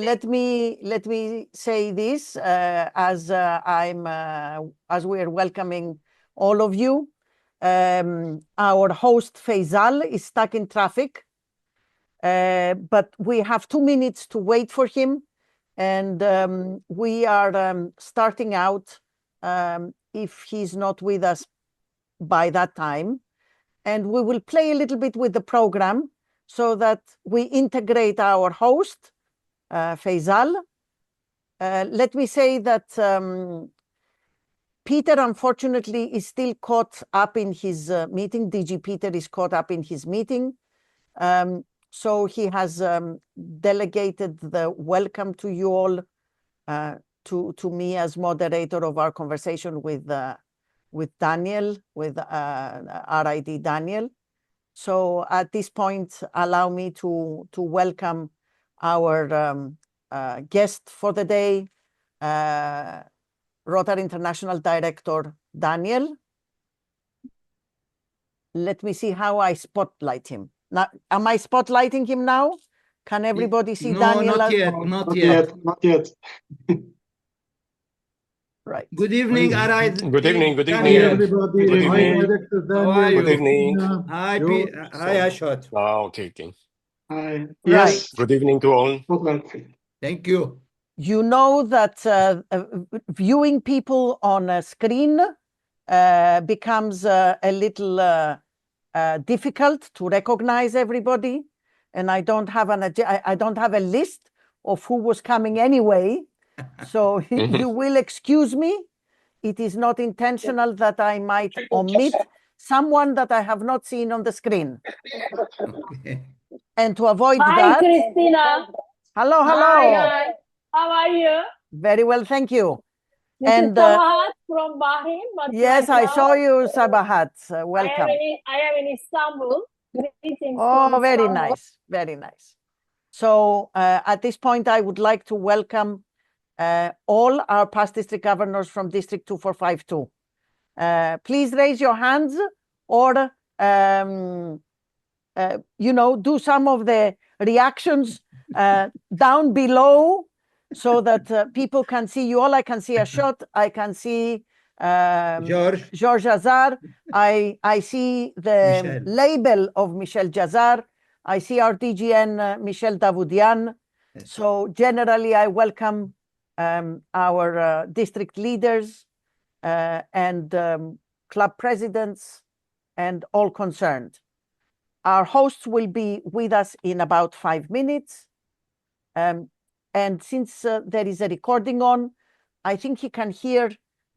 Let me say this as we are welcoming all of you. Our host Faisal is stuck in traffic, but we have 2 minutes to wait for him, and we are starting out if he's not with us by that time, and we will play a little bit with the program so that we integrate our host. Faisal. Let me say that Peter, unfortunately, is still caught up in his meeting. DG Peter is caught up in his meeting. So he has delegated the welcome to you all to me as moderator of our conversation with Daniel, with RID Daniel. So at this point, allow me to welcome our guest for the day, Rotary International Director Daniel. Let me see how I spotlight him. Now, am I spotlighting him now? Can everybody see Daniel? Not yet. Right. Good evening, RID. Good evening. Daniel. Hi, everybody. Good Hi, evening. Director Daniel. How are you? Good evening. Hi, George. Hi, Ashot. Okay. Hi. Right. Yes. Good evening to all. Thank you. You know that viewing people on a screen becomes a little difficult to recognize everybody, and I don't have a list of who was coming anyway, so you will excuse me. It is not intentional that I might omit someone that I have not seen on the screen. Okay. And to avoid Hi, that, Christina. hello. Hi. How are you? Very well, thank you. This And is Sabahat from Bahrain. But yes, right I now, saw you, Sabahat. Welcome. I am in Istanbul. Greetings Oh, from very Istanbul. nice, very nice. So at this point, I would like to welcome all our past district governors from District 2452. Please raise your hands or, do some of the reactions down below so that people can see you all. I can see Ashot, I can see George Azar, I see the Michel. label of Michel Jazar, I see our DGN Michel Davoudian. Yes. So generally, I welcome our district leaders and club presidents and all concerned. Our hosts will be with us in about 5 minutes. And since there is a recording on, I think he can hear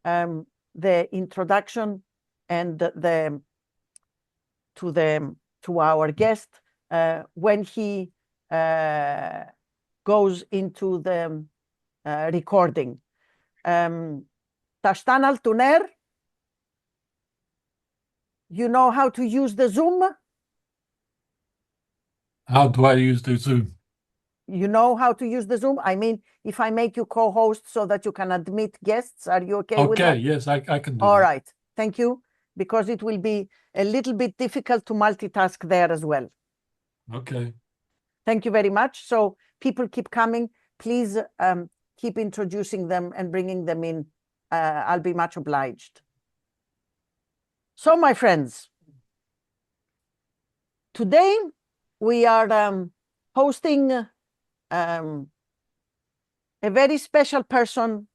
the introduction and to our guest when he goes into the recording. Tashtan Al Tuner, you know how to use the Zoom? How do I use the Zoom? You know how to use the Zoom? I mean, if I make you co-host so that you can admit guests, are you okay with that? Okay, yes, I can do All that. right, thank you, because it will be a little bit difficult to multitask there as well. Okay. Thank you very much. So people keep coming. Please keep introducing them and bringing them in. I'll be much obliged. So, my friends, today we are hosting a very special person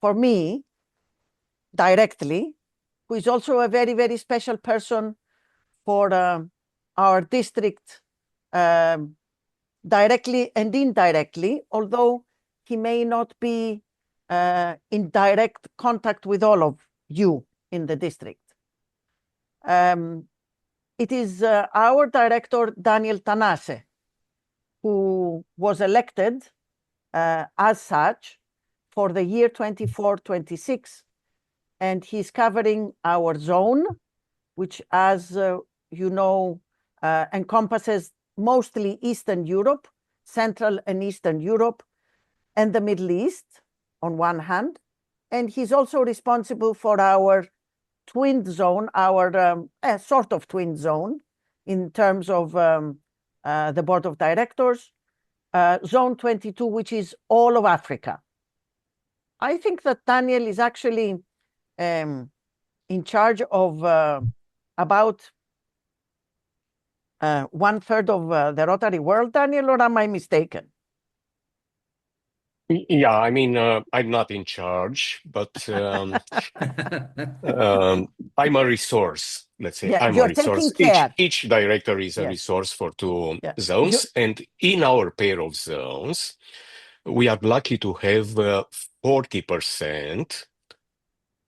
for me directly, who is also a very, very special person for our district directly and indirectly, although he may not be in direct contact with all of you in the district. It is our director, Daniel Tanase, who was elected as such for the year 24-26, and he's covering our zone, which, as you know, encompasses mostly Eastern Europe, Central and Eastern Europe, and the Middle East on one hand. And he's also responsible for our twin zone, our sort of twin zone in terms of the board of directors. Zone 22, which is all of Africa. I think that Daniel is actually in charge of about 1/3 of the Rotary world, Daniel, or am I mistaken? Yeah, I mean, I'm not in charge, but I'm a resource. Let's say Yeah, I'm a you're resource. taking care. Each director is a Yes. resource for two Yeah. zones, and in our pair of zones, we are lucky to have 40%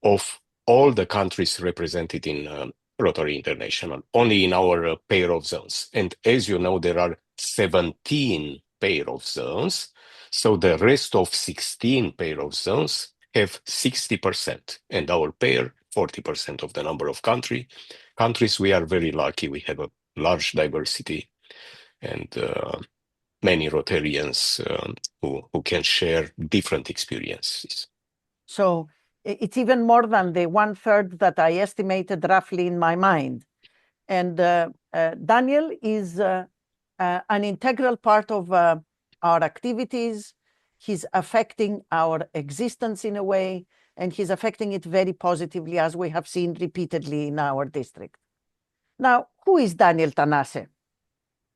of all the countries represented in Rotary International, only in our pair of zones. And as you know, there are 17 pair of zones. So the rest of 16 pair of zones have 60%, and our pair, 40% of the number of countries. We are very lucky. We have a large diversity and many Rotarians who can share different experiences. So it's even more than the 1/3 that I estimated roughly in my mind. And Daniel is an integral part of our activities. He's affecting our existence in a way, and he's affecting it very positively, as we have seen repeatedly in our district. Now, who is Daniel Tanase?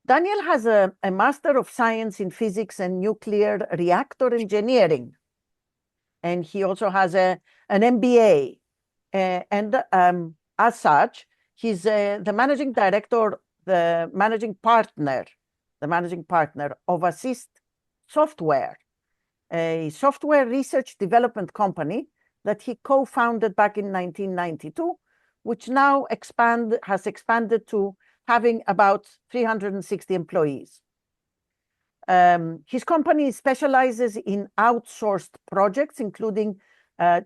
Daniel has a Master of Science in Physics and Nuclear Reactor Engineering. And he also has an MBA. And as such, he's the managing director, the managing partner of Assist Software, a software research development company that he co-founded back in 1992, which now has expanded to having about 360 employees. His company specializes in outsourced projects, including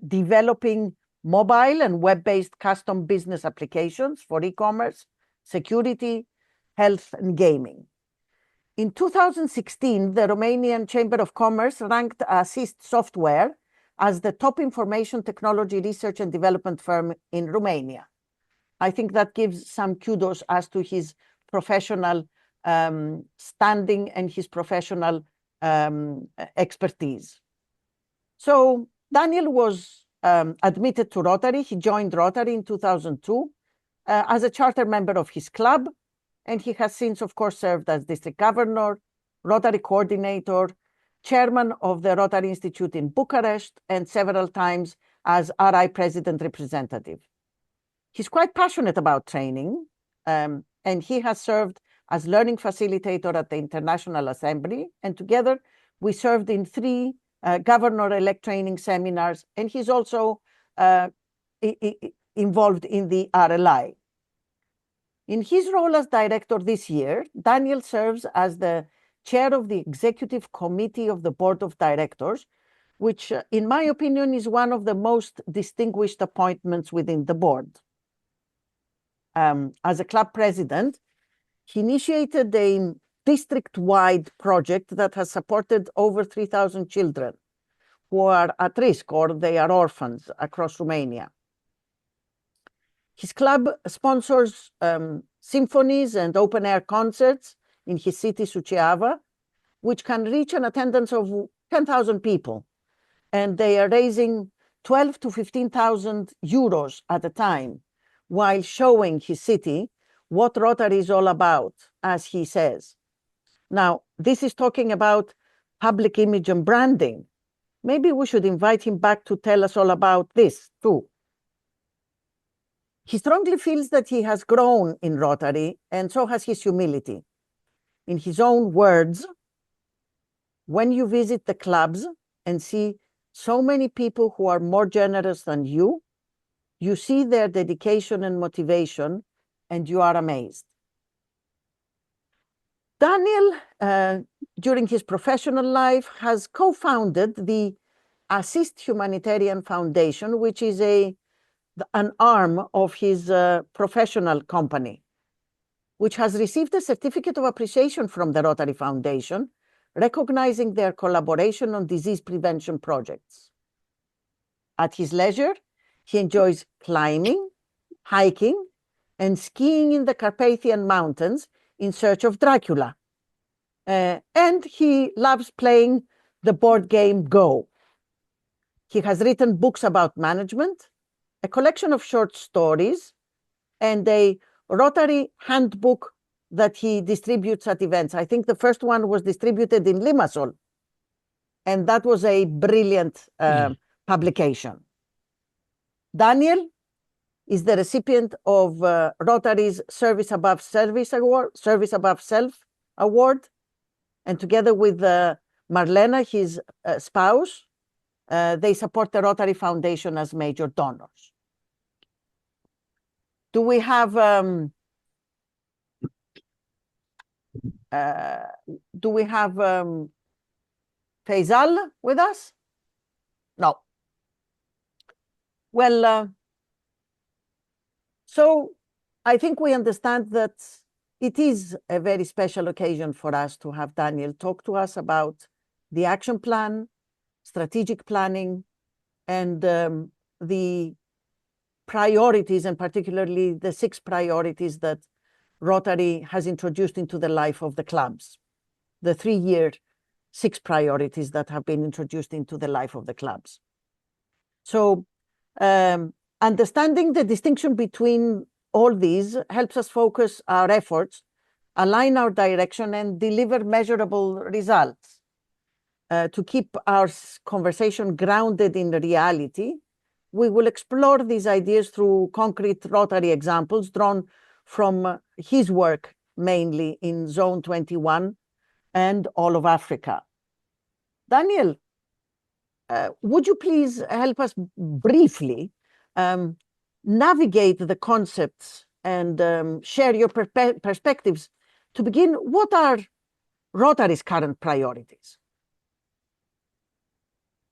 developing mobile and web-based custom business applications for e-commerce, security, health, and gaming. In 2016, the Romanian Chamber of Commerce ranked Assist Software as the top information technology research and development firm in Romania. I think that gives some kudos as to his professional standing and his professional expertise. So Daniel was admitted to Rotary. He joined Rotary in 2002 as a charter member of his club, and he has since, of course, served as district governor, Rotary coordinator, chairman of the Rotary Institute in Bucharest, and several times as RI president representative. He's quite passionate about training, and he has served as learning facilitator at the International Assembly, and together we served in 3 governor-elect training seminars, and he's also involved in the RLI. In his role as director this year, Daniel serves as the chair of the executive committee of the board of directors, which, in my opinion, is one of the most distinguished appointments within the board. As a club president, he initiated a district-wide project that has supported over 3,000 children who are at risk or they are orphans across Romania. His club sponsors symphonies and open-air concerts in his city, Suceava, which can reach an attendance of 10,000 people. And they are raising 12,000 to 15,000 euros at a time, while showing his city what Rotary is all about, as he says. Now, this is talking about public image and branding. Maybe we should invite him back to tell us all about this too. He strongly feels that he has grown in Rotary, and so has his humility. In his own words, when you visit the clubs and see so many people who are more generous than you see their dedication and motivation, and you are amazed. Daniel, during his professional life, has co-founded the Assist Humanitarian Foundation, which is an arm of his professional company, which has received a certificate of appreciation from the Rotary Foundation, recognizing their collaboration on disease prevention projects. At his leisure, he enjoys climbing, hiking, and skiing in the Carpathian Mountains in search of Dracula. And he loves playing the board game Go. He has written books about management, a collection of short stories, and a Rotary handbook that he distributes at events. I think the first one was distributed in Limassol, and that was a brilliant publication. Daniel is the recipient of Rotary's Service Above Self Award, and together with Marlena, his spouse, they support the Rotary Foundation as major donors. Do we have Faisal with us? No. Well, so I think we understand that it is a very special occasion for us to have Daniel talk to us about the action plan, strategic planning, and the priorities, and particularly the 6 priorities that Rotary has introduced into the life of the clubs, the 3-year 6 priorities that have been introduced into the life of the clubs. So understanding the distinction between all these helps us focus our efforts, align our direction, and deliver measurable results. To keep our conversation grounded in reality, we will explore these ideas through concrete Rotary examples drawn from his work, mainly in Zone 21 and all of Africa. Daniel, would you please help us briefly navigate the concepts and share your perspectives? To begin, what are Rotary's current priorities?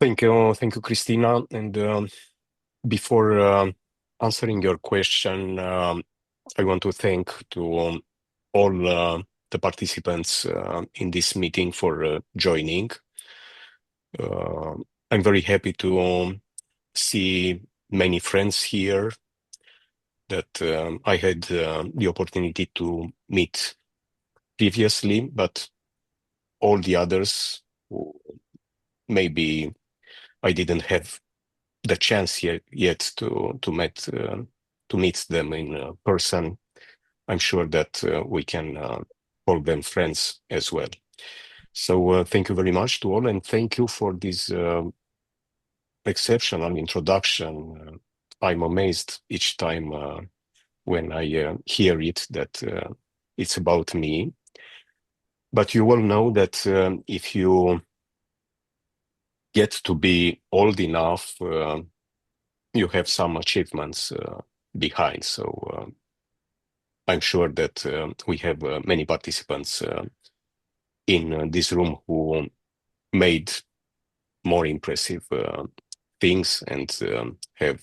Thank you, Christina. And before answering your question, I want to thank to all the participants in this meeting for joining. I'm very happy to see many friends here that I had the opportunity to meet previously, but all the others who maybe I didn't have the chance yet to meet them in person. I'm sure that we can call them friends as well. So thank you very much to all, and thank you for this exceptional introduction. I'm amazed each time when I hear it that it's about me. But you all know that if you get to be old enough, you have some achievements behind. So I'm sure that we have many participants in this room who made more impressive things and have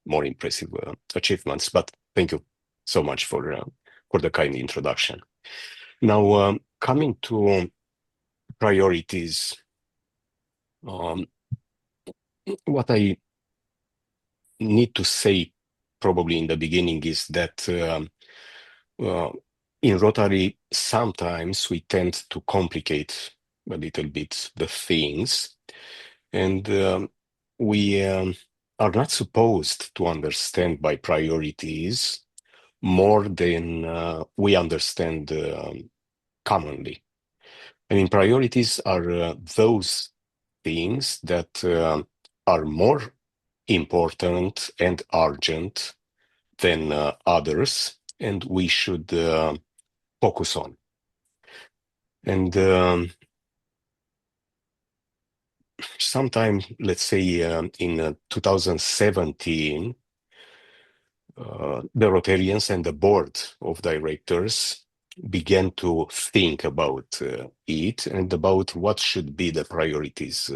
more impressive achievements. But thank you so much for the kind introduction. Now, coming to priorities, what I need to say probably in the beginning is that in Rotary, sometimes we tend to complicate a little bit the things, and we are not supposed to understand by priorities more than we understand commonly. I mean, priorities are those things that are more important and urgent than others, and we should focus on. And sometime, let's say in 2017, the Rotarians and the board of directors began to think about it and about what should be the priorities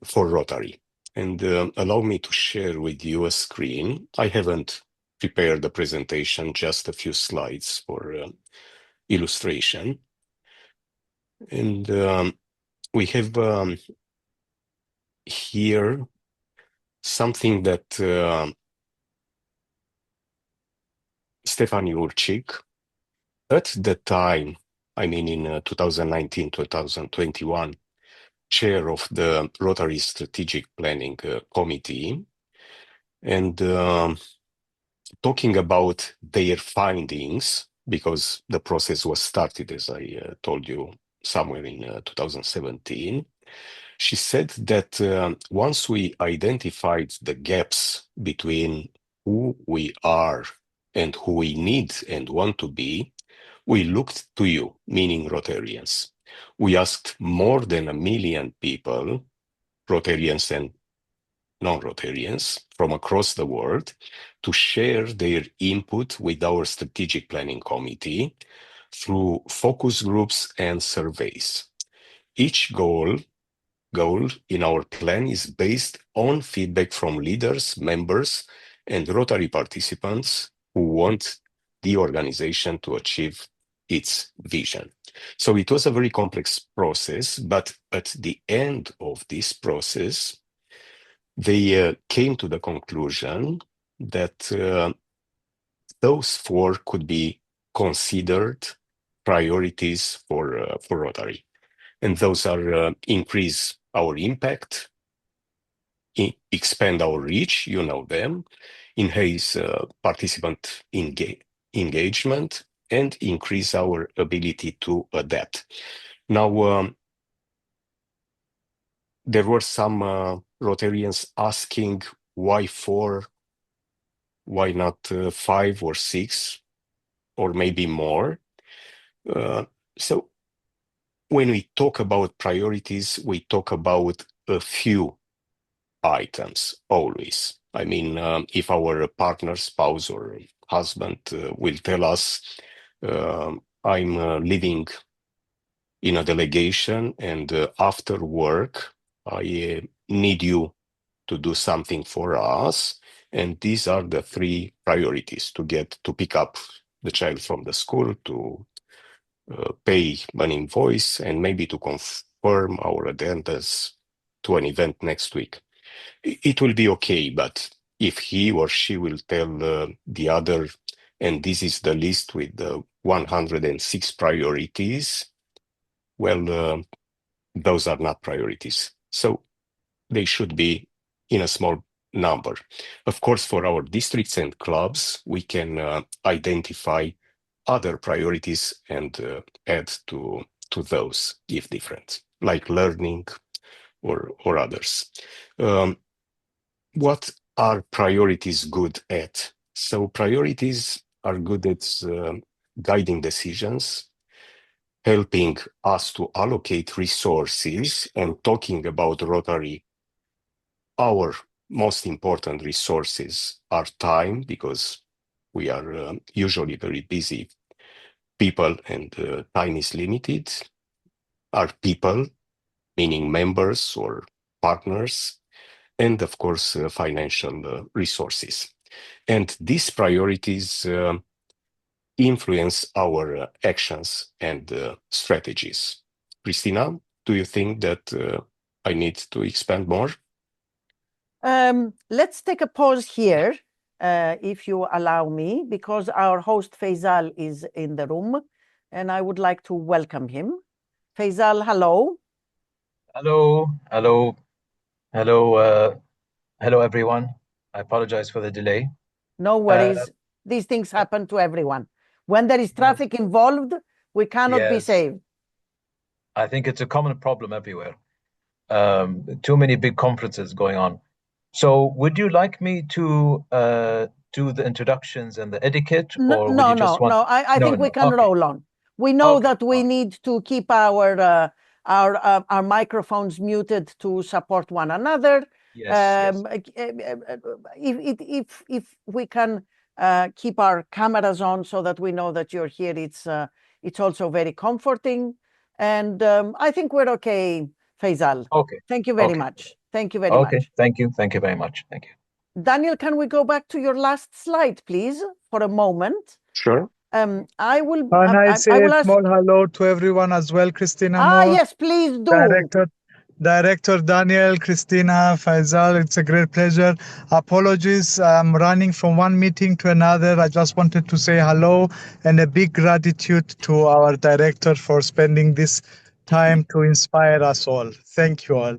for Rotary. And allow me to share with you a screen. I haven't prepared the presentation, just a few slides for illustration. And we have here something that Stefan Jurczyk, at the time I mean in 2019, 2021, chair of the Rotary Strategic Planning Committee, and talking about their findings, because the process was started, as I told you, somewhere in 2017. She said that once we identified the gaps between who we are and who we need and want to be, we looked to you, meaning Rotarians. We asked more than 1 million people, Rotarians and non-Rotarians from across the world, to share their input with our strategic planning committee through focus groups and surveys. Each goal in our plan is based on feedback from leaders, members, and Rotary participants who want the organization to achieve its vision. So it was a very complex process, but at the end of this process, they came to the conclusion that those 4 could be considered priorities for Rotary. And those are increase our impact, expand our reach, you know them, enhance participant engagement, and increase our ability to adapt. Now, there were some Rotarians asking why 4, why not 5 or 6, or maybe more. So when we talk about priorities, we talk about a few items always. I mean, if our partner, spouse, or husband will tell us, I'm living in a delegation and after work, I need you to do something for us. And these are the 3 priorities: to pick up the child from the school, to pay an invoice, and maybe to confirm our attendance to an event next week. It will be okay, but if he or she will tell the other, and this is the list with the 106 priorities, well, those are not priorities. So they should be in a small number. Of course, for our districts and clubs, we can identify other priorities and add to those if different, like learning or others. What are priorities good at? So priorities are good at guiding decisions, helping us to allocate resources, and talking about Rotary. Our most important resources are time, because we are usually very busy people and time is limited. Are people, meaning members or partners, and of course financial resources. And these priorities influence our actions and strategies. Christina, do you think that I need to expand more? Let's take a pause here, if you allow me, because our host Faisal is in the room, and I would like to welcome him. Faisal, hello. Hello, hello, hello, hello, everyone. I apologize for the delay. No worries. These things happen to everyone. When there is traffic involved, we cannot be Yes. saved. I think it's a common problem everywhere. Too many big conferences going on. So would you like me to do the introductions and the etiquette, or would you just want... No. I think we can Okay. roll on. We know Okay, that we fine. need to keep our microphones muted to support one another. Yes, If we can keep our cameras on so that we know that you're here, it's also very comforting. And I think we're okay, Faisal. Okay. Thank you very Okay. much. Thank you very Okay, much. thank you. Thank you very much. Thank you. Daniel, can we go back to your last slide, please, for a moment? Sure. I will. Can I I say will a ask. small hello to everyone as well, Christina? Yes, please do. Director Director Daniel, Christina, Faisal, it's a great pleasure. Apologies, I'm running from one meeting to another. I just wanted to say hello and a big gratitude to our director for spending this time to inspire us all. Thank you all.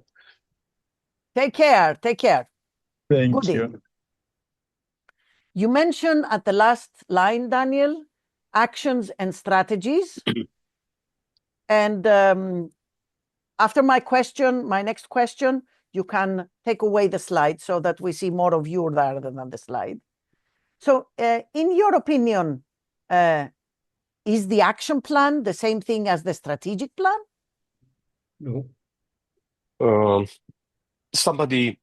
Take care. Take care. Thank Goodie. you. You mentioned at the last line, Daniel, actions and strategies. And after my next question, you can take away the slide so that we see more of you rather than the slide. So in your opinion, is the action plan the same thing as the strategic plan? No. Somebody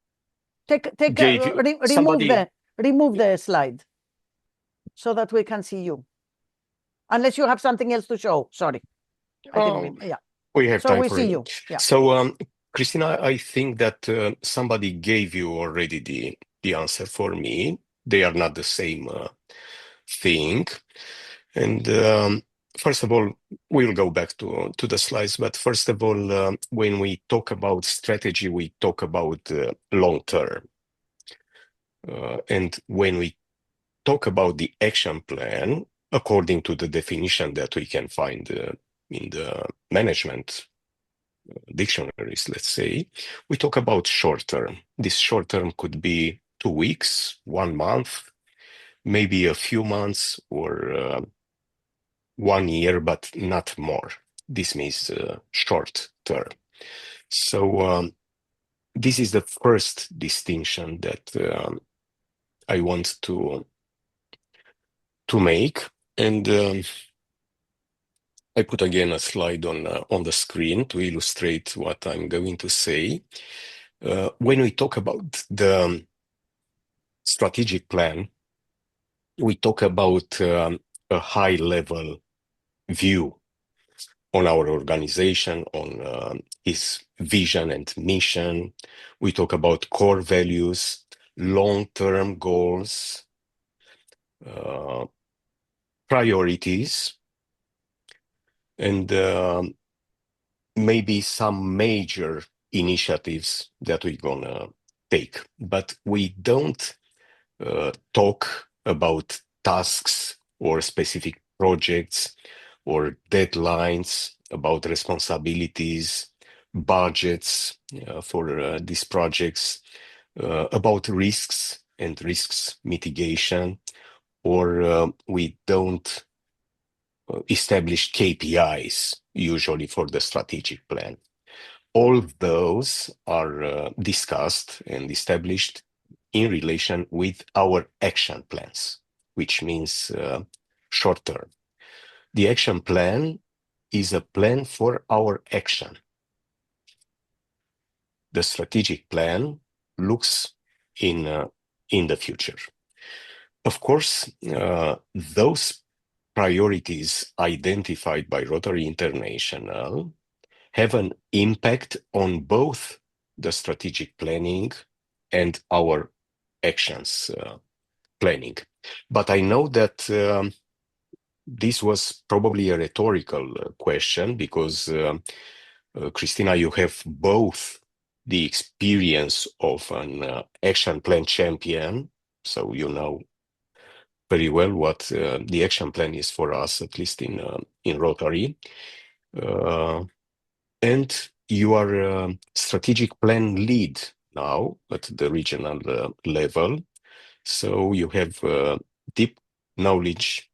Remove the slide so that we can see you. Unless you have something else to show. Sorry. I didn't mean, yeah. We have So time we for see it. you. Yeah. So, Christina, I think that somebody gave you already the answer for me. They are not the same thing. And first of all, we'll go back to the slides. But first of all, when we talk about strategy, we talk about long term. And when we talk about the action plan, according to the definition that we can find in the management dictionaries, let's say, we talk about short term. This short term could be 2 weeks, 1 month, maybe a few months, or 1 year, but not more. This means short term. So this is the first distinction that I want to make. And I put again a slide on the screen to illustrate what I'm going to say. When we talk about the strategic plan, we talk about a high-level view on our organization, on its vision and mission. We talk about core values, long-term goals, priorities, and maybe some major initiatives that we're gonna take. But we don't talk about tasks or specific projects or deadlines, about responsibilities, budgets for these projects, about risks and risks mitigation, or we don't establish KPIs usually for the strategic plan. All of those are discussed and established in relation with our action plans, which means short term. The action plan is a plan for our action. The strategic plan looks in the future. Of course, those priorities identified by Rotary International have an impact on both the strategic planning and our actions planning. But I know that this was probably a rhetorical question because, Christina, you have both the experience of an action plan champion, so you know very well what the action plan is for us, at least in Rotary. And you are a strategic plan lead now at the regional level. So you have deep knowledge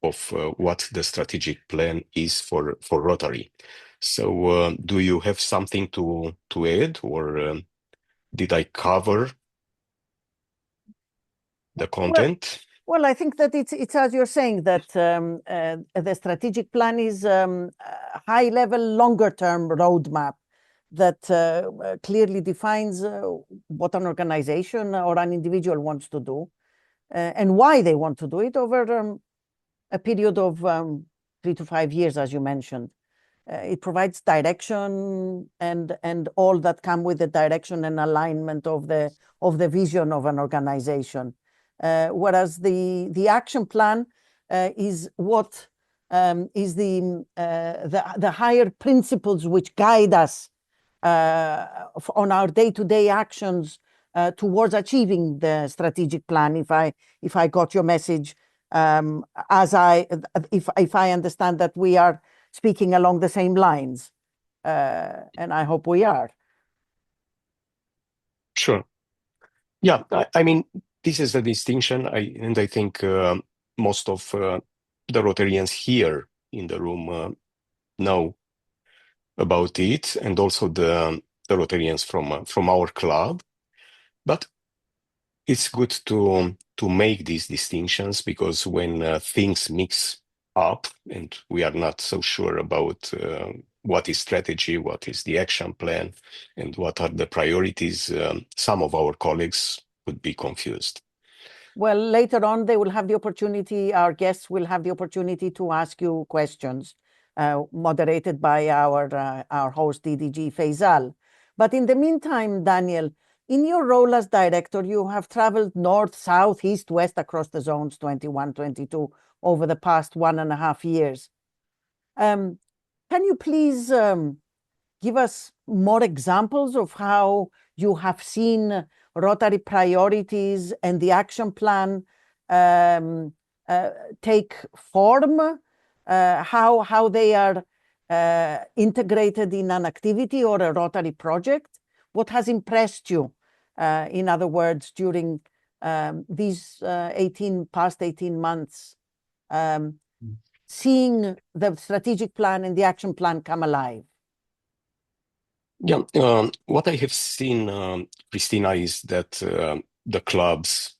of what the strategic plan is for Rotary. So do you have something to add, or did I cover the content? Well, I think that it's as you're saying, that the strategic plan is a high-level, longer-term roadmap that clearly defines what an organization or an individual wants to do and why they want to do it over a period of 3 to 5 years, as you mentioned. It provides direction and all that come with the direction and alignment of the vision of an organization. Whereas the action plan is what is the higher principles which guide us on our day-to-day actions towards achieving the strategic plan. If I got your message, if I understand that we are speaking along the same lines, and I hope we are. Sure. Yeah, I mean, this is a distinction, and I think most of the Rotarians here in the room know about it, and also the Rotarians from our club. But it's good to make these distinctions, because when things mix up and we are not so sure about what is strategy, what is the action plan, and what are the priorities, some of our colleagues would be confused. Well, later on, they will have the opportunity, our guests will have the opportunity to ask you questions, moderated by our host, DDG Faisal. But in the meantime, Daniel, in your role as director, you have traveled north, south, east, west across the zones 21, 22 over the past 1.5 years. Can you please give us more examples of how you have seen Rotary priorities and the action plan take form, how they are integrated in an activity or a Rotary project? What has impressed you, in other words, during these past 18 months, seeing the strategic plan and the action plan come alive? Yeah, what I have seen, Christina, is that the clubs,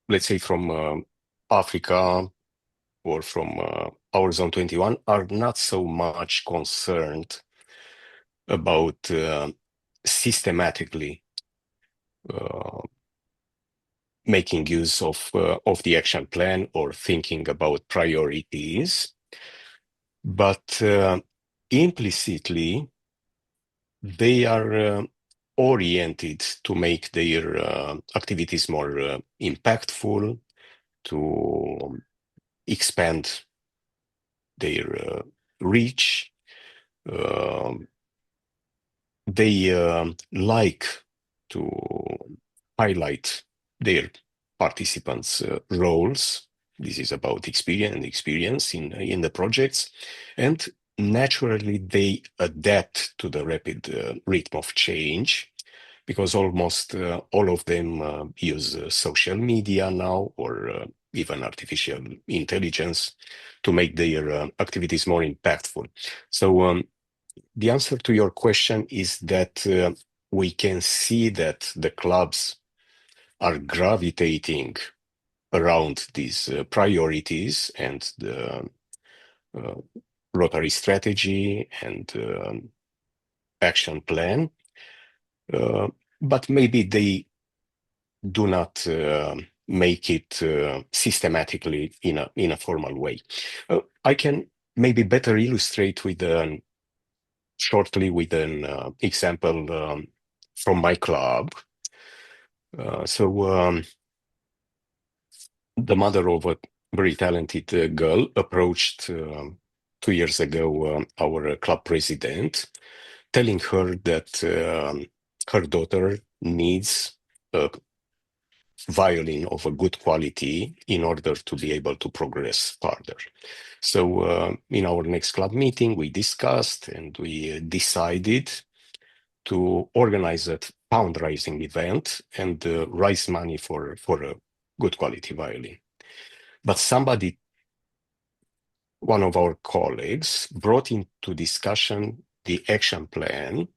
let's say from Africa or from our Zone 21, are not so much concerned about systematically making use of the action plan or thinking about priorities, but implicitly they are oriented to make their activities more impactful, to expand their reach. They like to highlight their participants' roles. This is about experience in the projects, and naturally they adapt to the rapid rhythm of change, because almost all of them use social media now, or even artificial intelligence, to make their activities more impactful. So the answer to your question is that we can see that the clubs are gravitating around these priorities and the Rotary strategy and action plan, but maybe they do not make it systematically in a formal way. I can maybe better illustrate shortly with an example from my club. The mother of a very talented girl approached 2 years ago our club president, telling her that her daughter needs a violin of a good quality in order to be able to progress further. So in our next club meeting, we discussed and we decided to organize a fundraising event and raise money for a good quality violin. But one of our colleagues, brought into discussion the action plan,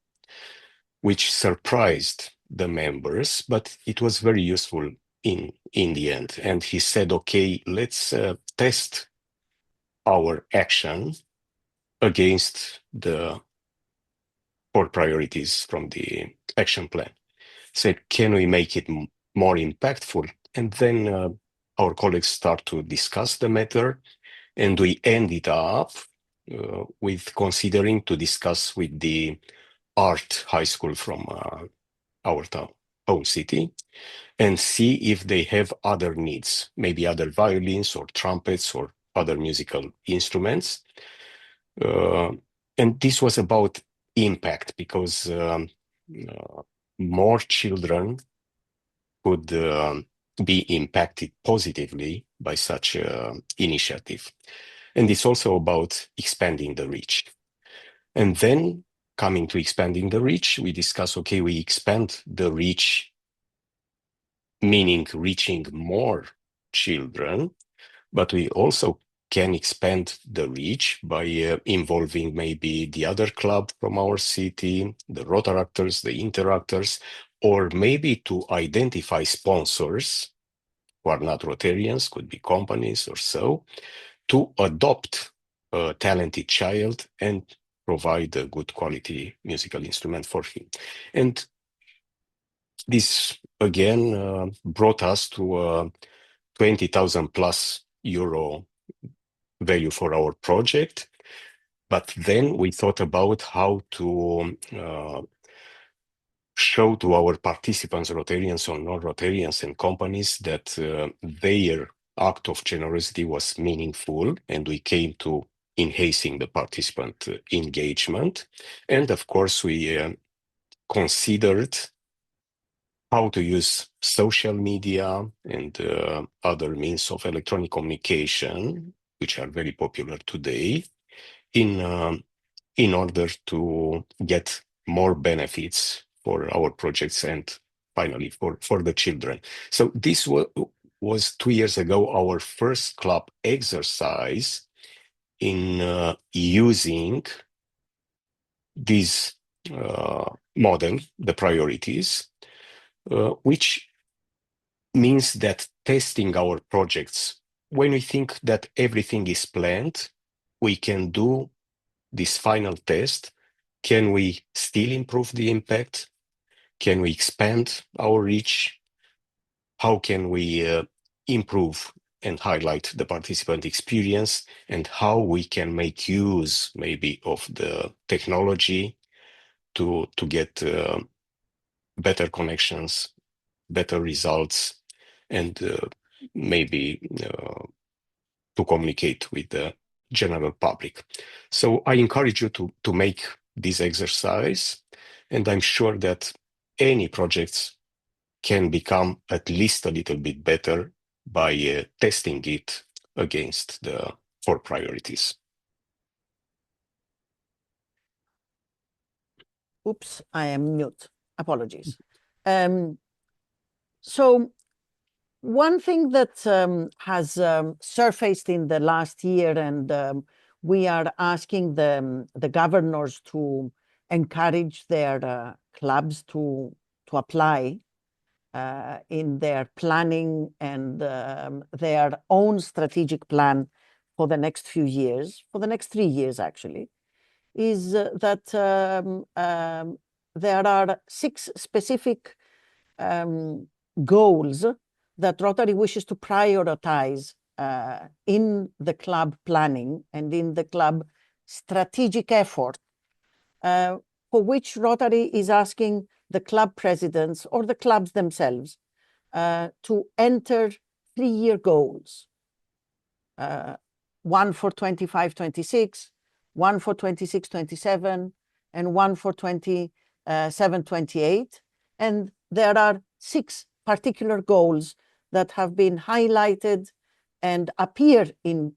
which surprised the members, but it was very useful in the end. And he said, okay, let's test our action against the 4 priorities from the action plan. Said, can we make it more impactful? And then our colleagues start to discuss the matter, and we ended up with considering to discuss with the art high school from our town, home city, and see if they have other needs, maybe other violins or trumpets or other musical instruments. And this was about impact because more children could be impacted positively by such an initiative. And it's also about expanding the reach. And then coming to expanding the reach, we discuss, okay, we expand the reach, meaning reaching more children, but we also can expand the reach by involving maybe the other club from our city, the Rotaractors, the Interactors, or maybe to identify sponsors who are not Rotarians, could be companies or so, to adopt a talented child and provide a good quality musical instrument for him. And this again brought us to 20,000 plus euro value for our project. But then we thought about how to show to our participants, Rotarians or non-Rotarians and companies, that their act of generosity was meaningful, and we came to enhancing the participant engagement. And of course, we considered how to use social media and other means of electronic communication, which are very popular today, in order to get more benefits for our projects and finally for the children. So this was 2 years ago, our first club exercise in using this model, the priorities, which means that testing our projects, when we think that everything is planned, we can do this final test. Can we still improve the impact? Can we expand our reach? How can we improve and highlight the participant experience, and how we can make use maybe of the technology to get better connections, better results, and maybe to communicate with the general public. So I encourage you to make this exercise, and I'm sure that any projects can become at least a little bit better by testing it against the 4 priorities. Oops, I am mute. Apologies. So one thing that has surfaced in the last year, and we are asking the governors to encourage their clubs to apply in their planning and their own strategic plan for the next few years, for the next 3 years actually, is that there are 6 specific goals that Rotary wishes to prioritize in the club planning and in the club strategic effort, for which Rotary is asking the club presidents or the clubs themselves to enter 3-year goals. One for 25-26, one for 26-27, and one for 27-28. And there are 6 particular goals that have been highlighted and appear in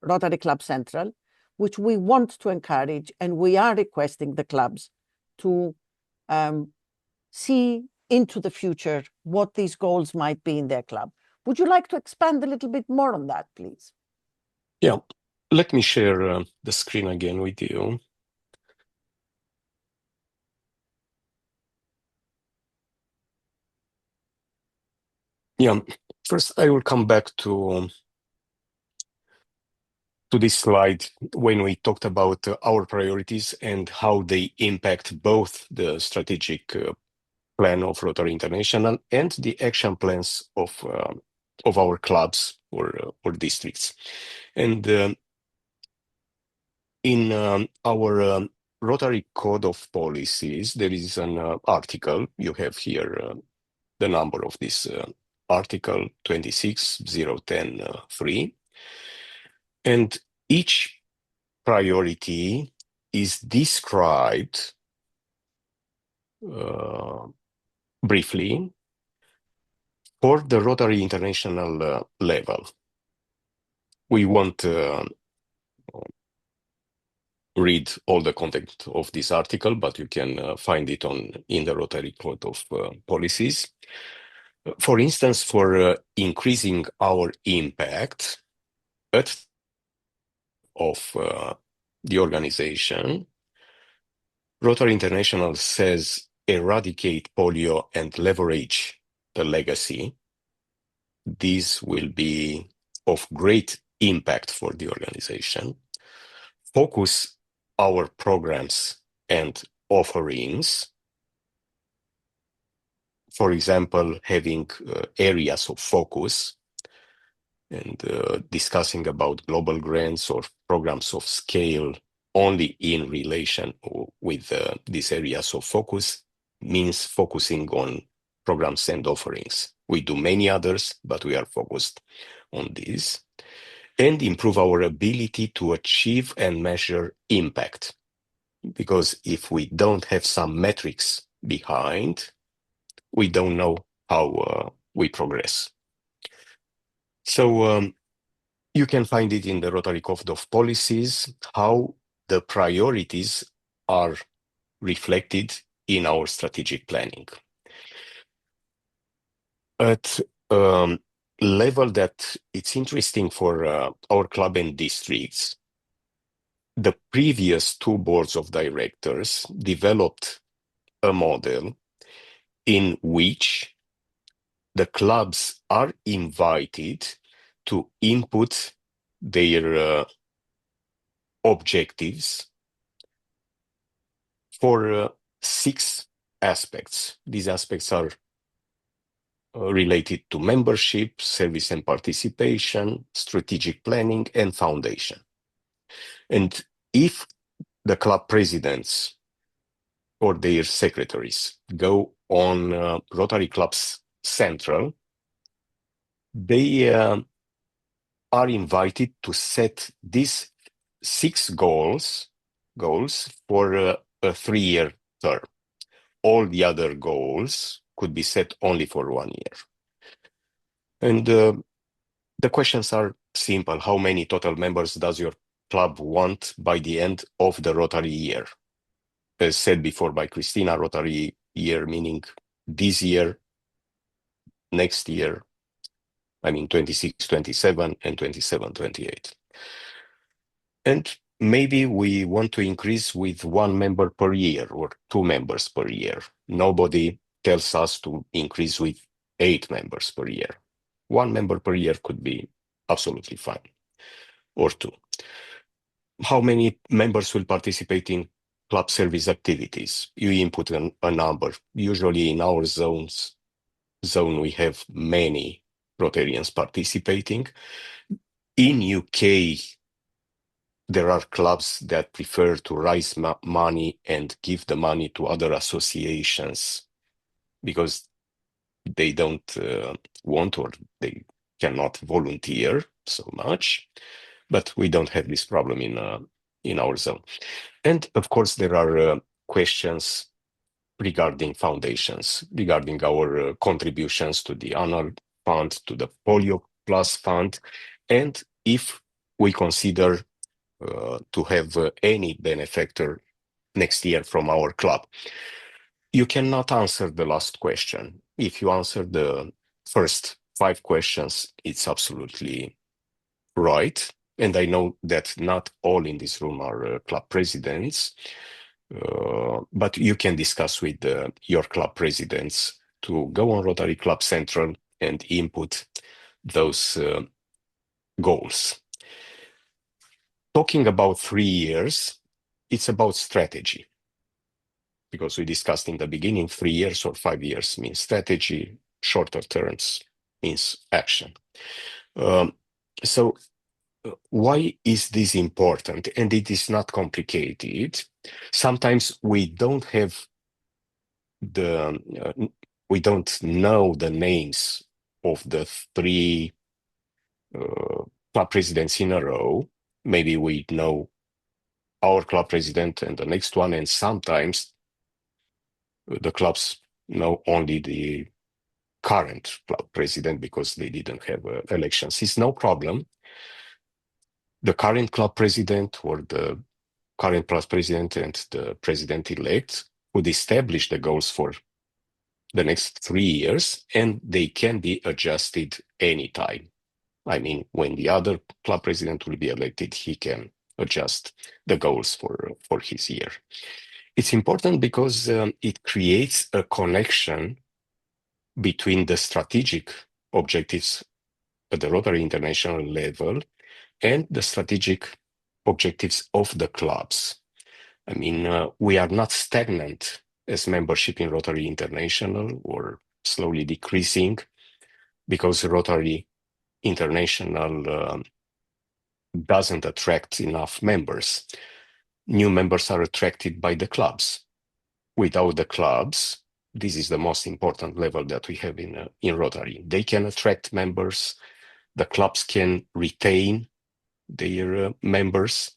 Rotary Club Central, which we want to encourage, and we are requesting the clubs to see into the future what these goals might be in their club. Would you like to expand a little bit more on that, please? Yeah, let me share the screen again with you. Yeah, first I will come back to this slide when we talked about our priorities and how they impact both the strategic plan of Rotary International and the action plans of our clubs or districts. And in our Rotary Code of Policies, there is an article. You have here the number of this article 26.010.3. And each priority is described briefly for the Rotary International level. We won't read all the content of this article, but you can find it in the Rotary Code of Policies. For instance, for increasing our impact of the organization, Rotary International says eradicate polio and leverage the legacy. These will be of great impact for the organization. Focus our programs and offerings. For example, having areas of focus and discussing about global grants or programs of scale only in relation with these areas of focus means focusing on programs and offerings. We do many others, but we are focused on these. And improve our ability to achieve and measure impact. Because if we don't have some metrics behind, we don't know how we progress. So you can find it in the Rotary Code of Policies, how the priorities are reflected in our strategic planning. At level that it's interesting for our club and districts, the previous two boards of directors developed a model in which the clubs are invited to input their objectives for 6 aspects. These aspects are related to membership, service and participation, strategic planning, and foundation. And if the club presidents or their secretaries go on Rotary Clubs Central, they are invited to set these 6 goals for a 3-year term. All the other goals could be set only for 1 year. And the questions are simple. How many total members does your club want by the end of the Rotary year? As said before by Christina, Rotary year meaning this year, next year, I mean 26, 27, and 27, 28. And maybe we want to increase with 1 member per year or 2 members per year. Nobody tells us to increase with 8 members per year. 1 member per year could be absolutely fine, or 2. How many members will participate in club service activities? You input a number. Usually in our zone, we have many Rotarians participating. In UK, there are clubs that prefer to raise money and give the money to other associations because they don't want or they cannot volunteer so much. But we don't have this problem in our zone. And of course, there are questions regarding foundations, regarding our contributions to the annual fund, to the Polio Plus fund, and if we consider to have any benefactor next year from our club. You cannot answer the last question. If you answer the first 5 questions, it's absolutely right. And I know that not all in this room are club presidents, but you can discuss with your club presidents to go on Rotary Club Central and input those goals. Talking about 3 years, it's about strategy. Because we discussed in the beginning, 3 years or 5 years means strategy, shorter terms means action. So why is this important? And it is not complicated. Sometimes we don't have we don't know the names of the 3 club presidents in a row. Maybe we know our club president and the next one, and sometimes the clubs know only the current club president because they didn't have elections. It's no problem. The current club president or the current club president and the president-elect would establish the goals for the next 3 years, and they can be adjusted anytime. I mean, when the other club president will be elected, he can adjust the goals for his year. It's important because it creates a connection between the strategic objectives at the Rotary International level and the strategic objectives of the clubs. I mean, we are not stagnant as membership in Rotary International or slowly decreasing because Rotary International doesn't attract enough members. New members are attracted by the clubs. Without the clubs, this is the most important level that we have in Rotary. They can attract members. The clubs can retain their members.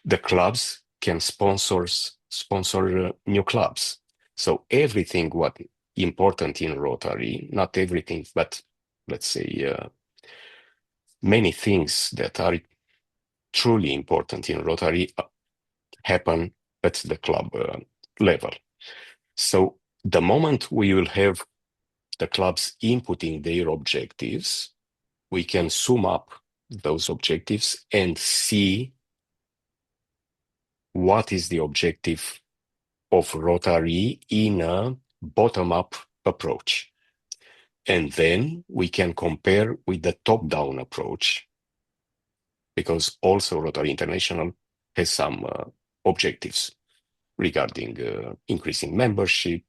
The clubs can sponsor new clubs. So everything what important in Rotary, not everything, but let's say many things that are truly important in Rotary happen at the club level. So the moment we will have the clubs inputting their objectives, we can sum up those objectives and see what is the objective of Rotary in a bottom-up approach. And then we can compare with the top-down approach, because also Rotary International has some objectives regarding increasing membership,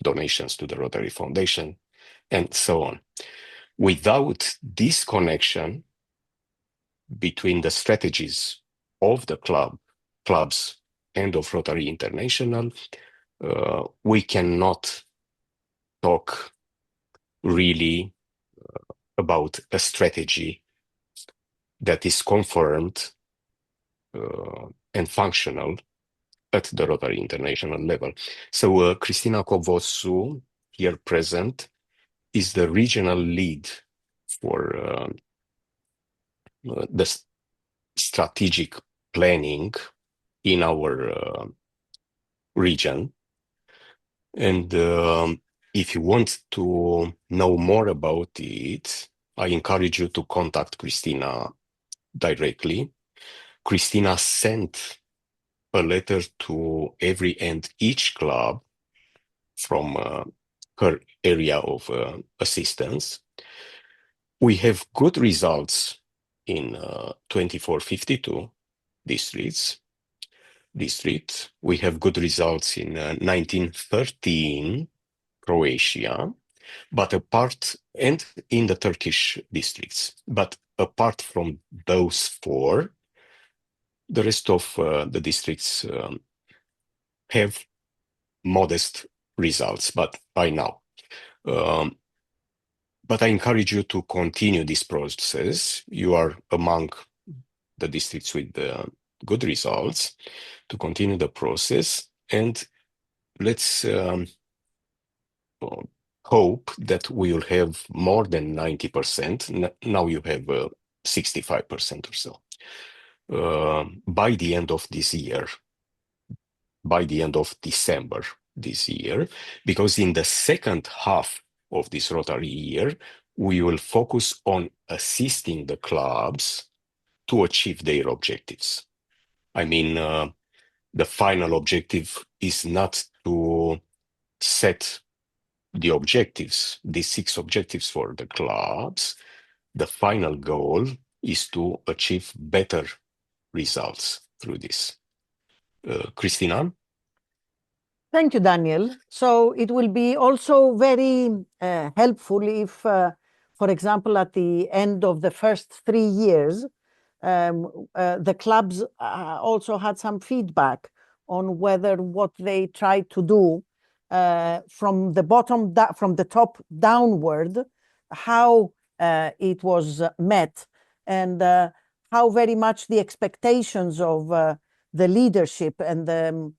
donations to the Rotary Foundation, and so on. Without this connection between the strategies of the clubs and of Rotary International, we cannot talk really about a strategy that is confirmed and functional at the Rotary International level. So Christina Covotsou, here present, is the regional lead for the strategic planning in our region. And if you want to know more about it, I encourage you to contact Christina directly. Christina sent a letter to every and each club from her area of assistance. We have good results in 2452 district. We have good results in 1913 Croatia, but and in the Turkish districts. But apart from those 4, the rest of the districts have modest results, but by now. But I encourage you to continue this process. You are among the districts with good results, to continue the process, and let's hope that we will have more than 90%. Now you have 65% or so. By the end of this year, by the end of December this year, because in the second half of this Rotary year, we will focus on assisting the clubs to achieve their objectives. I mean, the final objective is not to set the objectives, the 6 objectives for the clubs. The final goal is to achieve better results through this. Christina? Thank you, Daniel. So it will be also very helpful if, for example, at the end of the first 3 years, the clubs also had some feedback on whether what they tried to do from the top downward, how it was met, and how very much the expectations of the leadership and the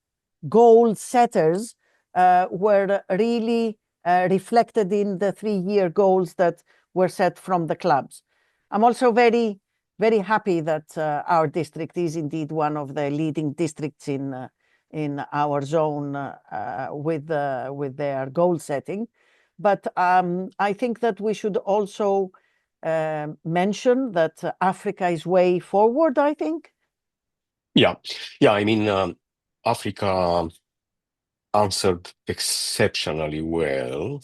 goal setters were really reflected in the 3-year goals that were set from the clubs. I'm also very, very happy that our district is indeed one of the leading districts in our zone with their goal setting. But I think that we should also mention that Africa is way forward, I think. Yeah, I mean, Africa answered exceptionally well.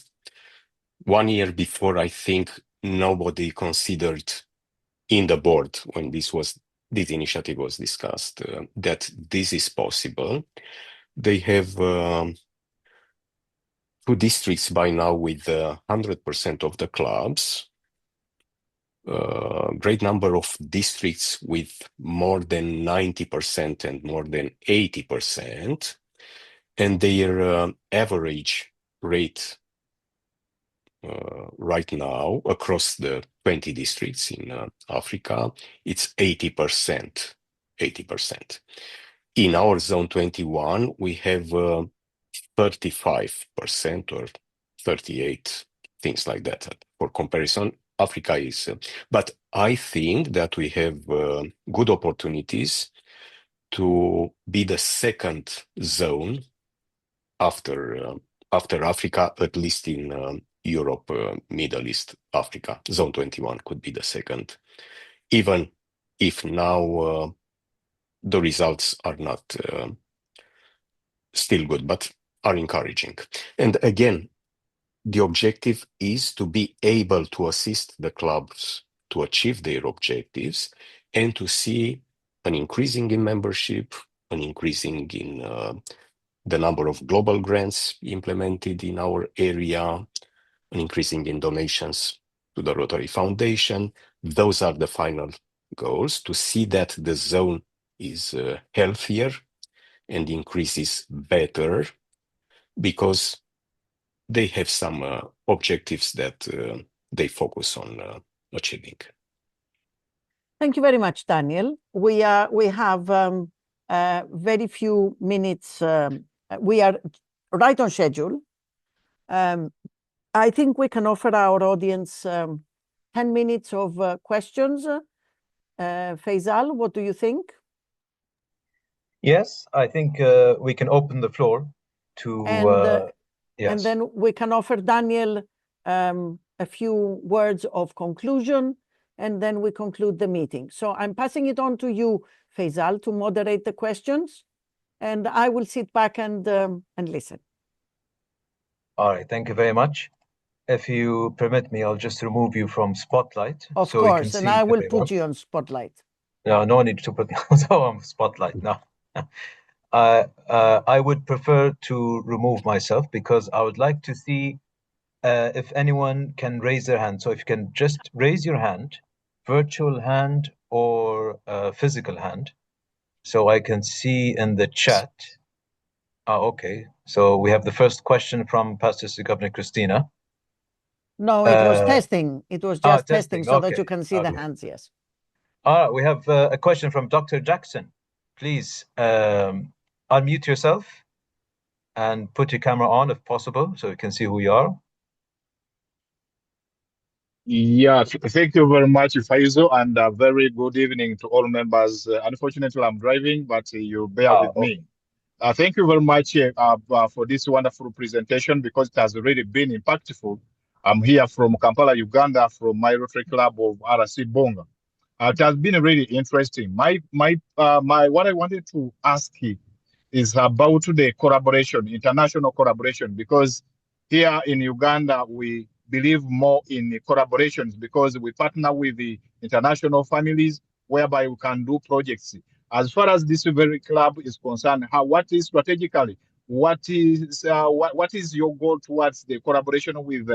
1 year before, I think nobody considered in the board when this initiative was discussed that this is possible. They have 2 districts by now with 100% of the clubs. Great number of districts with more than 90% and more than 80%, and their average rate right now across the 20 districts in Africa, it's 80%. 80%. In our zone 21, we have 35% or 38, things like that. For comparison, Africa is, but I think that we have good opportunities to be the second zone after Africa, at least in Europe, Middle East, Africa. Zone 21 could be the second, even if now the results are not still good, but are encouraging. And again, the objective is to be able to assist the clubs to achieve their objectives and to see an increasing in membership, an increasing in the number of global grants implemented in our area, an increasing in donations to the Rotary Foundation. Those are the final goals, to see that the zone is healthier and increases better, because they have some objectives that they focus on achieving. Thank you very much, Daniel. We have very few minutes. We are right on schedule. I think we can offer our audience 10 minutes of questions. Faisal, what do you think? Yes, I think we can open the floor to yes. And then we can offer Daniel a few words of conclusion, and then we conclude the meeting. So I'm passing it on to you, Faisal, to moderate the questions, and I will sit back and listen. All right, thank you very much. If you permit me, I'll just remove you from spotlight. Of so course, you can and see I will everyone. put you on spotlight. No need to put me on spotlight, no. I would prefer to remove myself, because I would like to see if anyone can raise their hand. So if you can just raise your hand, virtual hand or physical hand, so I can see in the chat. Oh, okay. So we have the first question from Pastor Governor Christina. No, it was testing. It was just testing so okay. that you can see the hands, yes. All right, we have a question from Dr. Jackson. Please unmute yourself and put your camera on if possible, so we can see who you are. Yeah, thank you very much, Faizo, and a very good evening to all members. Unfortunately, I'm driving, but you bear with me. Thank you very much for this wonderful presentation, because it has already been impactful. I'm here from Kampala, Uganda, from my Rotary Club of RC Bonga. It has been really interesting. What I wanted to ask you is about the collaboration, international collaboration, because here in Uganda, we believe more in collaborations, because we partner with the international families whereby we can do projects. As far as this very club is concerned, what is strategically, what is your goal towards the collaboration with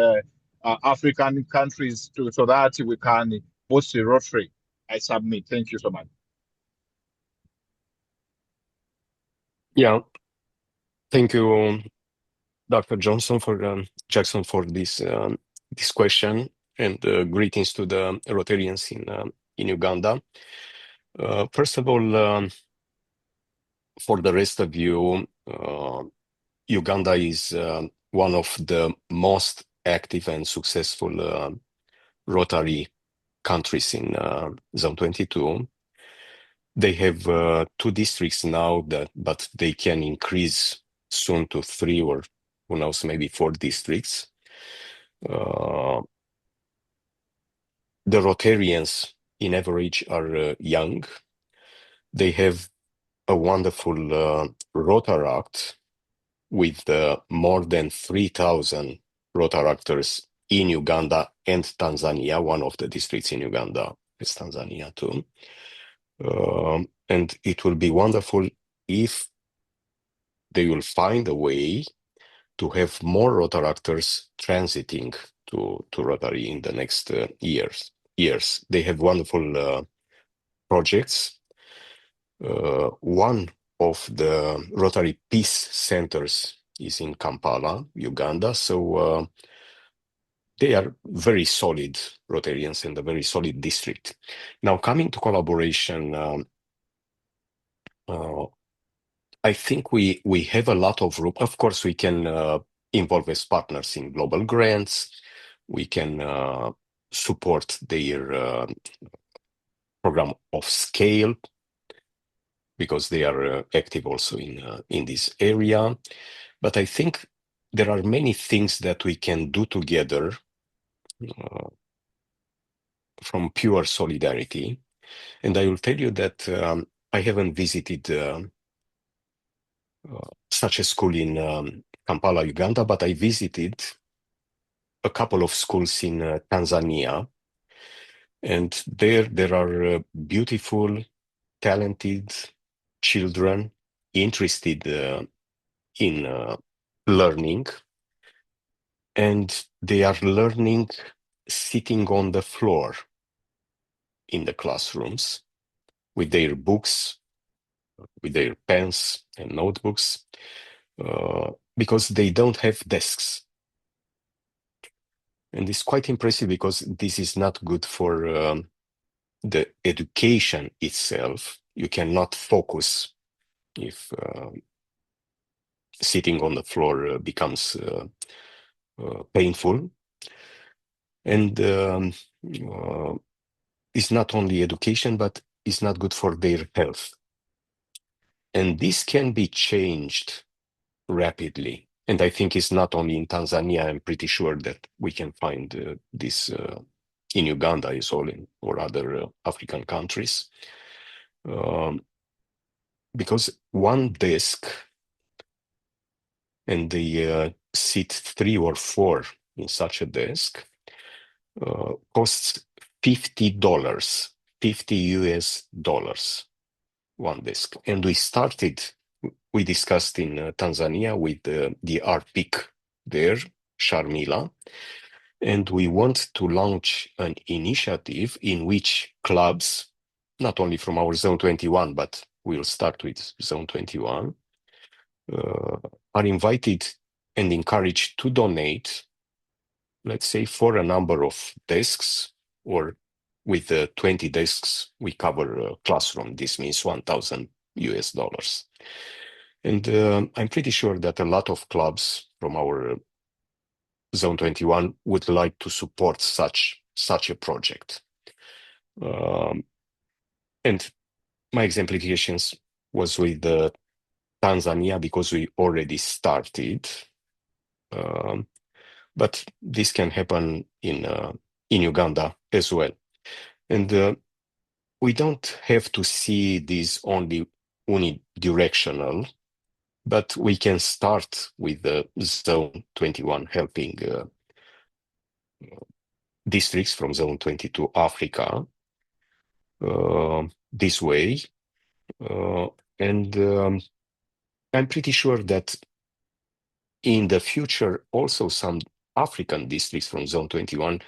African countries so that we can boost the Rotary? I submit. Thank you so much. Yeah, thank you, Dr. Jackson, for this question, and greetings to the Rotarians in Uganda. First of all, for the rest of you, Uganda is one of the most active and successful Rotary countries in Zone 22. They have 2 districts now, but they can increase soon to 3 or who knows, maybe 4 districts. The Rotarians, in average, are young. They have a wonderful Rotaract with more than 3,000 Rotaractors in Uganda and Tanzania. One of the districts in Uganda is Tanzania too. And it will be wonderful if they will find a way to have more Rotaractors transiting to Rotary in the next years. They have wonderful projects. One of the Rotary Peace Centers is in Kampala, Uganda. So they are very solid Rotarians and a very solid district. Now, coming to collaboration, I think we have a lot of room. Of course, we can involve as partners in global grants. We can support their program of scale because they are active also in this area. But I think there are many things that we can do together from pure solidarity. And I will tell you that I haven't visited such a school in Kampala, Uganda, but I visited a couple of schools in Tanzania. And there are beautiful, talented children interested in learning. And they are learning sitting on the floor in the classrooms with their books, with their pens and notebooks, because they don't have desks. And it's quite impressive because this is not good for the education itself. You cannot focus if sitting on the floor becomes painful. And it's not only education, but it's not good for their health. And this can be changed rapidly. And I think it's not only in Tanzania. I'm pretty sure that we can find this in Uganda as well, or other African countries. Because one desk, and they sit 3 or 4 in such a desk, costs $50, $50 one desk. And we discussed in Tanzania with the RPIC there, Sharmila, and we want to launch an initiative in which clubs, not only from our Zone 21, but we'll start with Zone 21, are invited and encouraged to donate, let's say, for a number of desks, or with the 20 desks, we cover a classroom. This means $1,000. And I'm pretty sure that a lot of clubs from our Zone 21 would like to support such a project. And my exemplifications was with Tanzania because we already started. But this can happen in Uganda as well. And we don't have to see this only unidirectional, but we can start with the Zone 21 helping districts from Zone 22 Africa this way. And I'm pretty sure that in the future, also some African districts from Zone 21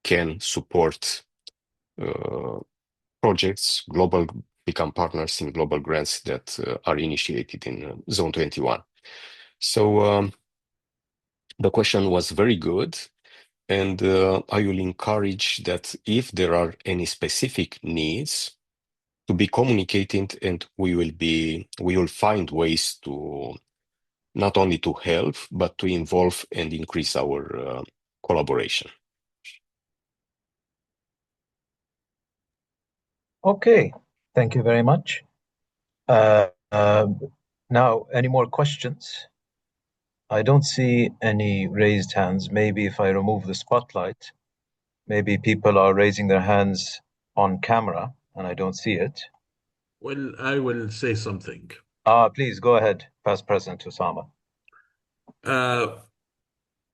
can support projects, become partners in global grants that are initiated in Zone 21. So the question was very good. And I will encourage that if there are any specific needs, be communicating, and we will find ways to not only to help, but to involve and increase our collaboration. Okay, thank you very much. Now, any more questions? I don't see any raised hands. Maybe if I remove the spotlight, maybe people are raising their hands on camera and I don't see it. Well, I will say something. Please go ahead, Past President Osama.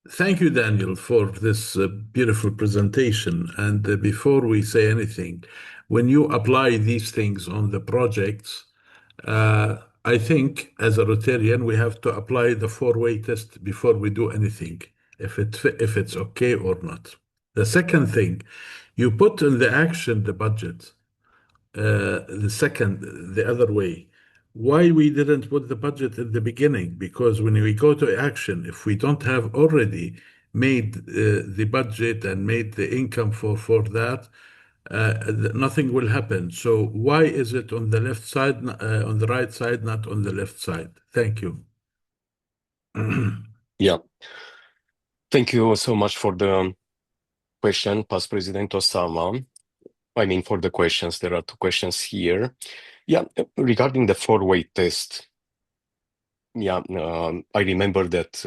Thank you, Daniel, for this beautiful presentation. And before we say anything, when you apply these things on the projects, I think as a Rotarian, we have to apply the four-way test before we do anything, if it's okay or not. The second thing, you put in the action the budget. The other way. Why we didn't put the budget at the beginning? Because when we go to action, if we don't have already made the budget and made the income for that, nothing will happen. So why is it on the left side, on the right side, not on the left side? Thank you. Yeah. Thank you so much for the question, Past President Osama. I mean, for the questions, there are two questions here. Yeah, regarding the four-way test. Yeah, I remember that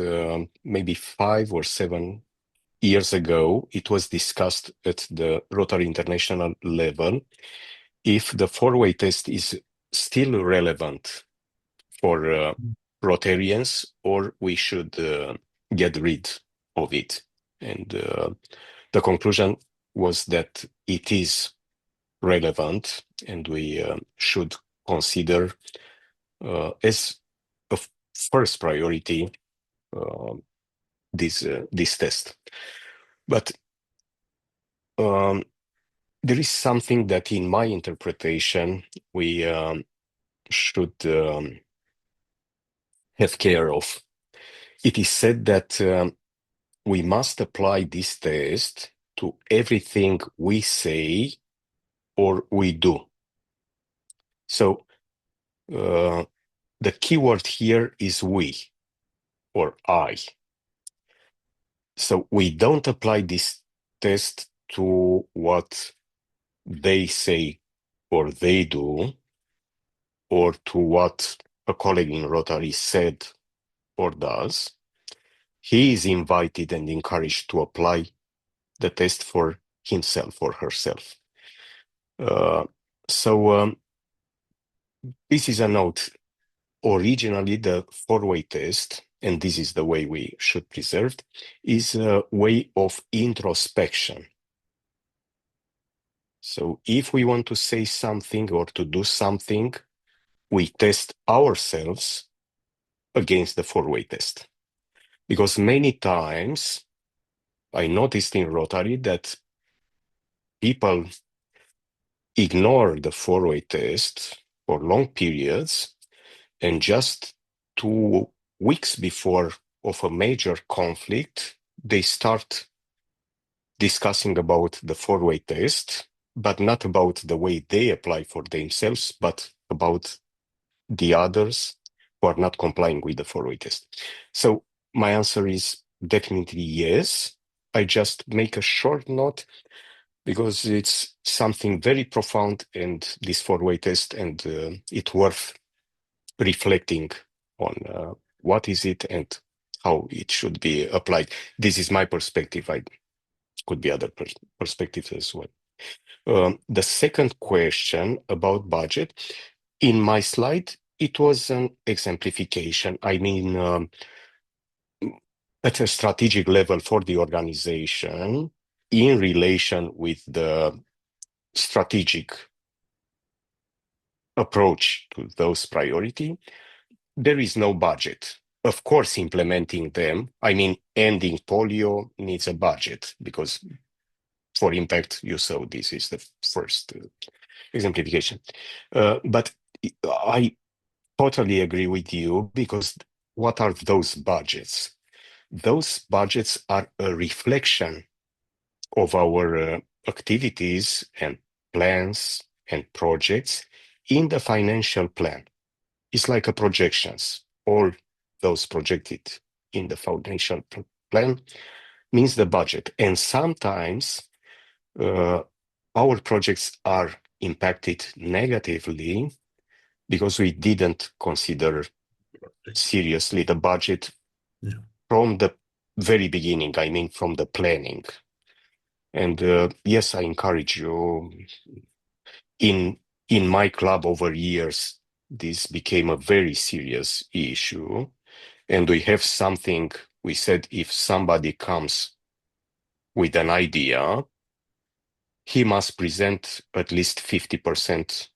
maybe 5 or 7 years ago, it was discussed at the Rotary International level if the four-way test is still relevant for Rotarians, or we should get rid of it. And the conclusion was that it is relevant, and we should consider as a first priority this test. But there is something that, in my interpretation, we should have care of. It is said that we must apply this test to everything we say or we do. So the key word here is we, or I. So we don't apply this test to what they say or they do, or to what a colleague in Rotary said or does. He is invited and encouraged to apply the test for himself or herself. So this is a note. Originally, the four-way test, and this is the way we should preserve, is a way of introspection. So if we want to say something or to do something, we test ourselves against the four-way test. Because many times I noticed in Rotary that people ignore the four-way test for long periods, and just 2 weeks before of a major conflict, they start discussing about the four-way test, but not about the way they apply for themselves, but about the others who are not complying with the four-way test. So my answer is definitely yes. I just make a short note because it's something very profound, and this four-way test, and it's worth reflecting on what is it and how it should be applied. This is my perspective. I could be other perspectives as well. The second question about budget, in my slide, it was an exemplification. I mean, at a strategic level for the organization, in relation with the strategic approach to those priorities, there is no budget. Of course, implementing them, I mean, ending polio needs a budget, because for impact, you saw this is the first exemplification. But I totally agree with you, because what are those budgets? Those budgets are a reflection of our activities and plans and projects in the financial plan, it's like a projections. All those projected in the financial plan means the budget. And sometimes our projects are impacted negatively because we didn't consider seriously the budget from the very beginning, I mean, from the planning. And yes, I encourage you. In my club over years, this became a very serious issue. And we have something, we said, if somebody comes with an idea, he must present at least 50%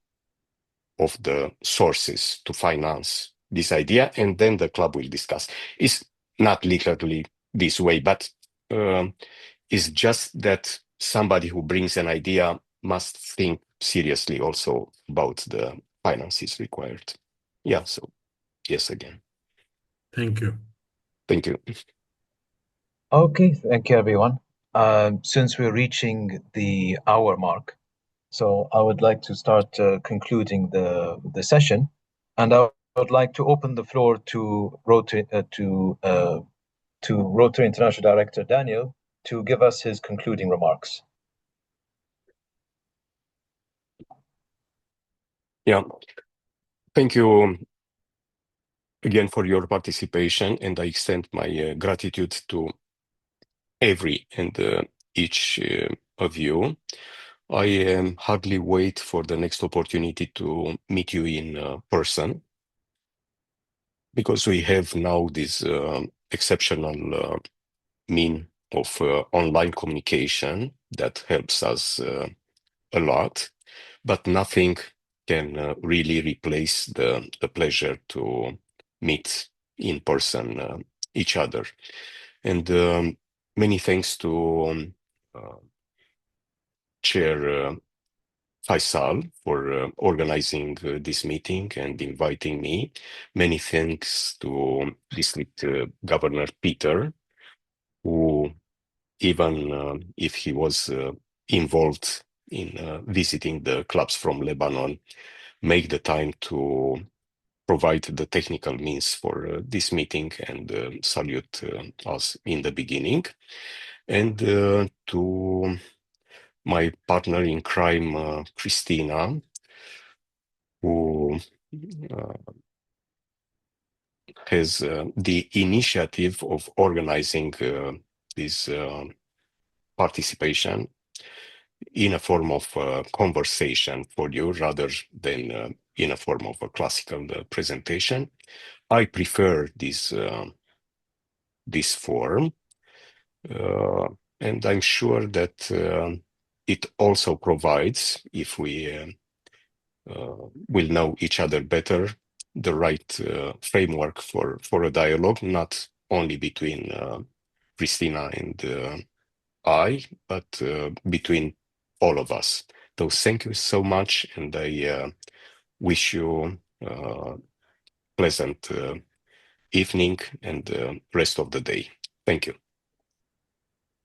of the sources to finance this idea, and then the club will discuss. It's not literally this way, but it's just that somebody who brings an idea must think seriously also about the finances required. Yeah, so yes, again. Thank you. Thank you. Okay, thank you, everyone. Since we're reaching the hour mark, so I would like to start concluding the session, and I would like to open the floor to Rotary International Director Daniel to give us his concluding remarks. Yeah, thank you again for your participation, and I extend my gratitude to every and each of you. I hardly wait for the next opportunity to meet you in person, because we have now this exceptional mean of online communication that helps us a lot, but nothing can really replace the pleasure to meet in person each other. And many thanks to Chair Faisal for organizing this meeting and inviting me. Many thanks to District Governor Peter, who, even if he was involved in visiting the clubs from Lebanon, make the time to provide the technical means for this meeting and salute us in the beginning. And to my partner in crime, Christina, who has the initiative of organizing this participation in a form of conversation for you rather than in a form of a classical presentation. I prefer this form, and I'm sure that it also provides, if we will know each other better, the right framework for a dialogue, not only between Christina and I, but between all of us. So thank you so much, and I wish you pleasant evening and rest of the day. Thank you.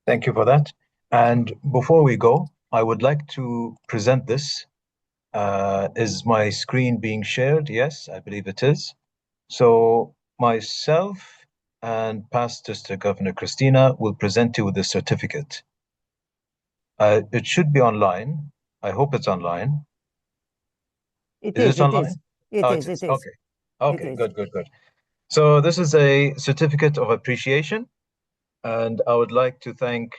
Thank you for that. And before we go, I would like to present this. Is my screen being shared? Yes, I believe it is. So myself and past District Governor Christina will present you with the certificate. It should be online. I hope it's online. It Is is. it online? It Oh, is. it is. It is. Okay, good. So this is a certificate of appreciation, and I would like to thank,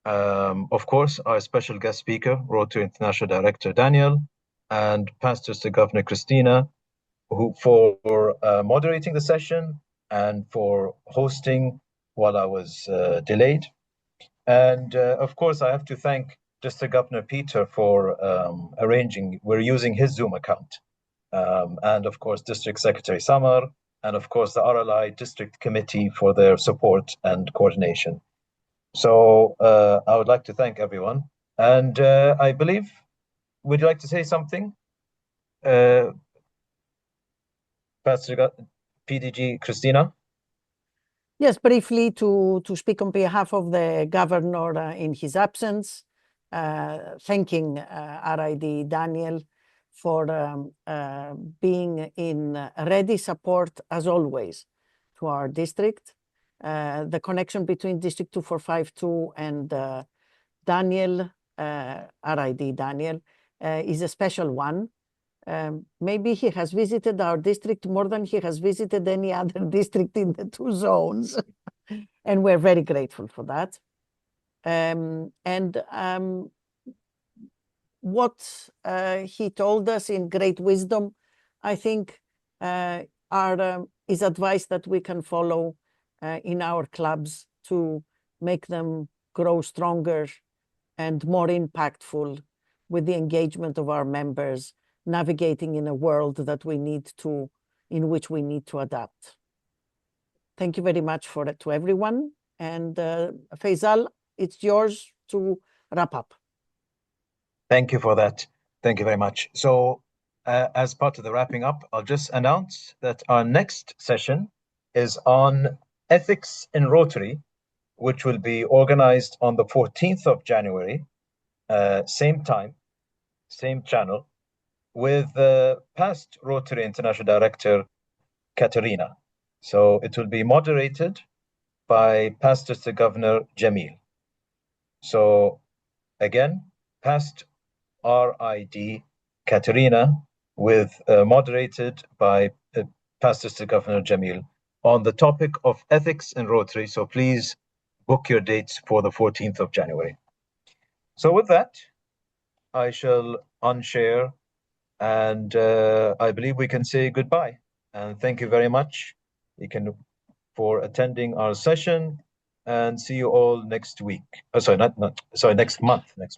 of course, our special guest speaker, Rotary International Director Daniel, and past District Governor Christina, who for moderating the session and for hosting while I was delayed. And of course, I have to thank District Governor Peter for arranging. We're using his Zoom account. And of course, District Secretary Samar, and of course, the RLI District Committee for their support and coordination. So I would like to thank everyone. And I believe, would you like to say something? PDG Christina? Yes, briefly to speak on behalf of the governor in his absence, thanking RID Daniel for being in ready support, as always, to our district. The connection between District 2452 and Daniel, RID Daniel, is a special one. Maybe he has visited our district more than he has visited any other district in the two zones. And we're very grateful for that. What he told us in great wisdom, I think, is advice that we can follow in our clubs to make them grow stronger and more impactful with the engagement of our members, navigating in a world that in which we need to adapt. Thank you very much to everyone. And Faisal, it's yours to wrap up. Thank you for that. Thank you very much. So as part of the wrapping up, I'll just announce that our next session is on ethics in Rotary, which will be organized on the 14th of January, same time, same channel, with past Rotary International Director, Katerina. So it will be moderated by past District Governor Jamil. So again, past RID Katerina, with moderated by past District Governor Jamil on the topic of ethics in Rotary. So please book your dates for the 14th of January. So with that, I shall unshare, and I believe we can say goodbye. And thank you very much for attending our session, and see you all next week. Next month.